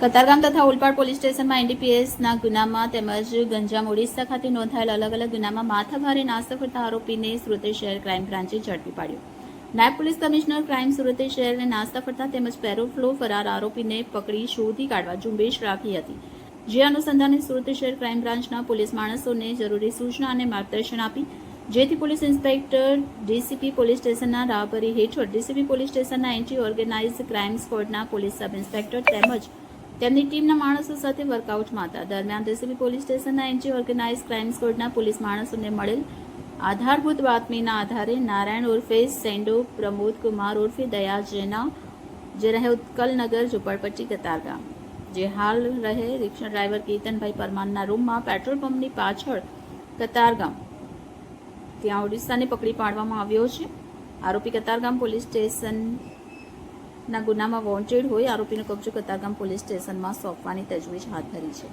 કતારગામ તથા ઓલપાડ પોલીસ સ્ટેશનમાં એનડીપીએસના ગુનામાં તેમજ ગંજામ ઓડિશા ખાતે નોંધાયેલ અલગ અલગ ગુનામાં માથાભારે નાસ્તો કરતા આરોપીને સુરત શહેર ક્રાઇમ બ્રાન્ચે ઝડપી પાડ્યો. નાયબ પોલીસ કમિશનર ક્રાઇમ સુરત શહેરને નાસ્તા ફરતા તેમજ પેરોલ ફ્લો ફરાર આરોપીને પકડી શોધી કાઢવા ઝુંબેશ રાખી હતી. જે અનુસંધાને સુરત શહેર ક્રાઇમ બ્રાન્ચના પોલીસ માણસોને જરૂરી સૂચના અને માર્ગદર્શન આપી જેથી પોલીસ ઇન્સ્પેક્ટર ડીસીપી પોલીસ સ્ટેશનના રાહબરી હેઠળ ડીસીપી પોલીસ સ્ટેશનના એન્ટી ઓર્ગેનાઇઝ ક્રાઇમ સ્ક્વોડના પોલીસ સબ ઇન્સ્પેક્ટર તેમજ તેમની ટીમના માણસો સાથે વર્કઆઉટમાં હતા. દરમિયાન ડીસીપી પોલીસ સ્ટેશનના એન્ટી ઓર્ગેનાઇઝ ક્રાઇમ સ્ક્વોડના પોલીસ માણસોને મળેલ આધારભૂત બાતમીના આધારે નારાયણ ઉર્ફે સેન્ડો પ્રમોદ કુમાર ઉર્ફે દયા જેના જે રહે ઉત્કલનગર ઝુંપડપટ્ટી કતારગામ, જે હાલ રહે રિક્ષા ડ્રાઈવર કેતનભાઈ પરમારના રૂમમાં પેટ્રોલ પંપની પાછળ કતારગામ ત્યાં ઓડિશાને પકડી પાડવામાં આવ્યો છે. આરોપી કતારગામ પોલીસ સ્ટેશનના ગુનામાં વોન્ટેડ હોય આરોપીનો કબજો કતારગામ પોલીસ સ્ટેશનમાં સોંપવાની તજવીજ હાથ ધરી છે.